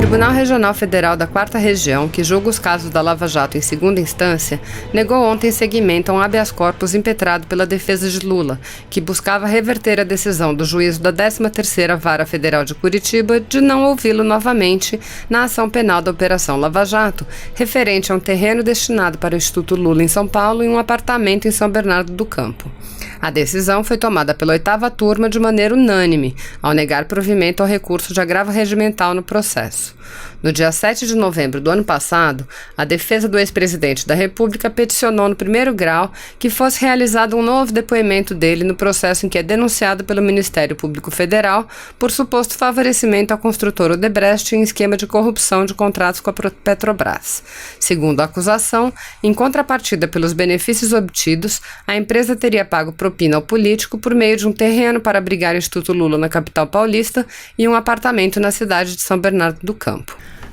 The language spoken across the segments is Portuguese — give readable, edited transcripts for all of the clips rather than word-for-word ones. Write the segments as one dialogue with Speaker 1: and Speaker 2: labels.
Speaker 1: Tribunal Regional Federal da 4ª Região, que julga os casos da Lava Jato em segunda instância, negou ontem seguimento a um habeas corpus impetrado pela defesa de Lula, que buscava reverter a decisão do juízo da 13ª Vara Federal de Curitiba de não ouvi-lo novamente na ação penal da Operação Lava Jato, referente a um terreno destinado para o Instituto Lula em São Paulo e um apartamento em São Bernardo do Campo. A decisão foi tomada pela 8ª turma de maneira unânime, ao negar provimento ao recurso de agravo regimental no processo. No dia 7 de novembro do ano passado, a defesa do ex-presidente da República peticionou no primeiro grau que fosse realizado um novo depoimento dele no processo em que é denunciado pelo Ministério Público Federal por suposto favorecimento à construtora Odebrecht em esquema de corrupção de contratos com a Petrobras. Segundo a acusação, em contrapartida pelos benefícios obtidos, a empresa teria pago propina ao político por meio de um terreno para abrigar o Instituto Lula na capital paulista e um apartamento na cidade de São Bernardo do Campo.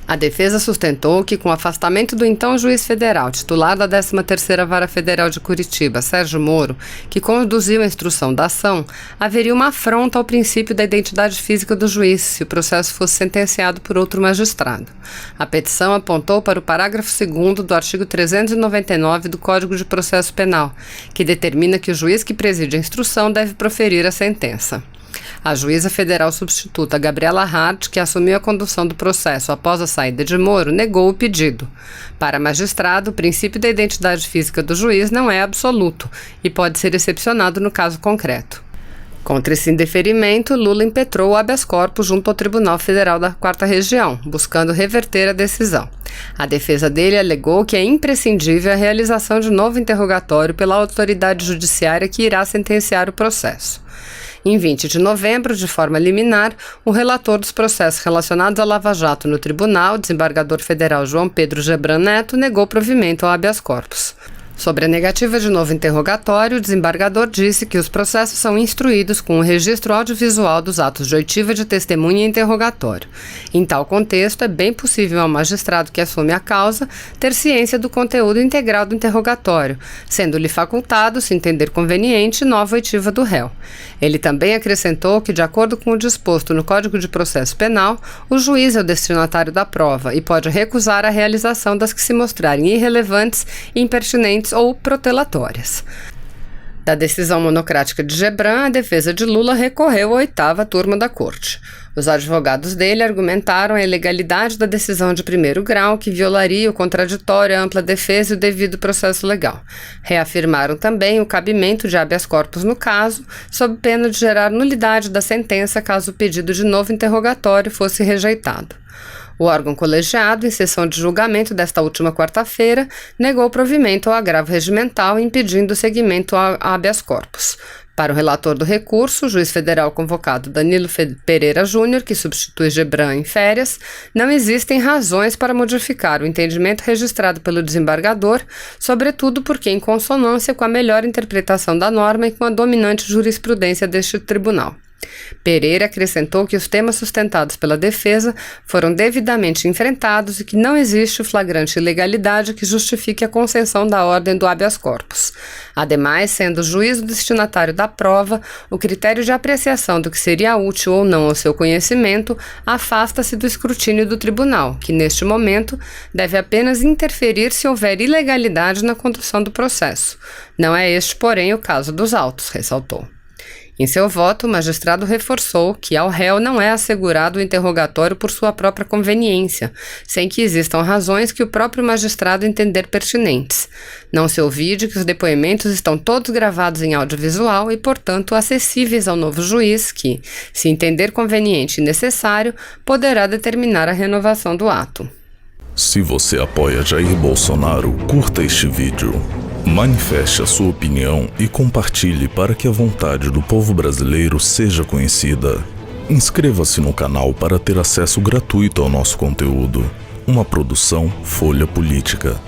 Speaker 1: A defesa sustentou que, com o afastamento do então juiz federal, titular da 13ª Vara Federal de Curitiba, Sérgio Moro, que conduziu a instrução da ação, haveria uma afronta ao princípio da identidade física do juiz, se o processo fosse sentenciado por outro magistrado. A petição apontou para o parágrafo 2º do artigo 399 do Código de Processo Penal, que determina que o juiz que preside a instrução deve proferir a sentença. A juíza federal substituta Gabriela Hart, que assumiu a condução do processo após a saída de Moro, negou o pedido. Para a magistrado, o princípio da identidade física do juiz não é absoluto e pode ser excepcionado no caso concreto. Contra esse indeferimento, Lula impetrou o habeas corpus junto ao Tribunal Federal da 4ª Região, buscando reverter a decisão. A defesa dele alegou que é imprescindível a realização de novo interrogatório pela autoridade judiciária que irá sentenciar o processo. Em 20 de novembro, de forma liminar, o relator dos processos relacionados à Lava Jato no tribunal, desembargador federal João Pedro Gebran Neto, negou provimento ao habeas corpus. Sobre a negativa de novo interrogatório, o desembargador disse que os processos são instruídos com o registro audiovisual dos atos de oitiva de testemunha e interrogatório. Em tal contexto, é bem possível ao magistrado que assume a causa ter ciência do conteúdo integral do interrogatório, sendo-lhe facultado, se entender conveniente, nova oitiva do réu. Ele também acrescentou que, de acordo com o disposto no Código de Processo Penal, o juiz é o destinatário da prova e pode recusar a realização das que se mostrarem irrelevantes, impertinentes ou protelatórias. Da decisão monocrática de Gebran, a defesa de Lula recorreu à 8ª turma da corte. Os advogados dele argumentaram a ilegalidade da decisão de primeiro grau, que violaria o contraditório, a ampla defesa e o devido processo legal. Reafirmaram também o cabimento de habeas corpus no caso, sob pena de gerar nulidade da sentença caso o pedido de novo interrogatório fosse rejeitado. O órgão colegiado, em sessão de julgamento desta última quarta-feira, negou provimento ao agravo regimental, impedindo o seguimento ao habeas corpus. Para o relator do recurso, o juiz federal convocado Danilo Pereira Júnior, que substitui Gebran em férias, não existem razões para modificar o entendimento registrado pelo desembargador, sobretudo porque em consonância com a melhor interpretação da norma e com a dominante jurisprudência deste tribunal. Pereira acrescentou que os temas sustentados pela defesa foram devidamente enfrentados e que não existe flagrante ilegalidade que justifique a concessão da ordem do habeas corpus. Ademais, sendo o juiz o destinatário da prova, o critério de apreciação do que seria útil ou não ao seu conhecimento afasta-se do escrutínio do tribunal, que neste momento deve apenas interferir se houver ilegalidade na condução do processo. Não é este, porém, o caso dos autos, ressaltou. Em seu voto, o magistrado reforçou que ao réu não é assegurado o interrogatório por sua própria conveniência, sem que existam razões que o próprio magistrado entender pertinentes. Não se ouvide que os depoimentos estão todos gravados em audiovisual e, portanto, acessíveis ao novo juiz que, se entender conveniente e necessário, poderá determinar a renovação do ato.
Speaker 2: Se você apoia Jair Bolsonaro, curta este vídeo. Manifeste a sua opinião e compartilhe para que a vontade do povo brasileiro seja conhecida. Inscreva-se no canal para ter acesso gratuito ao nosso conteúdo. Uma produção Folha Política.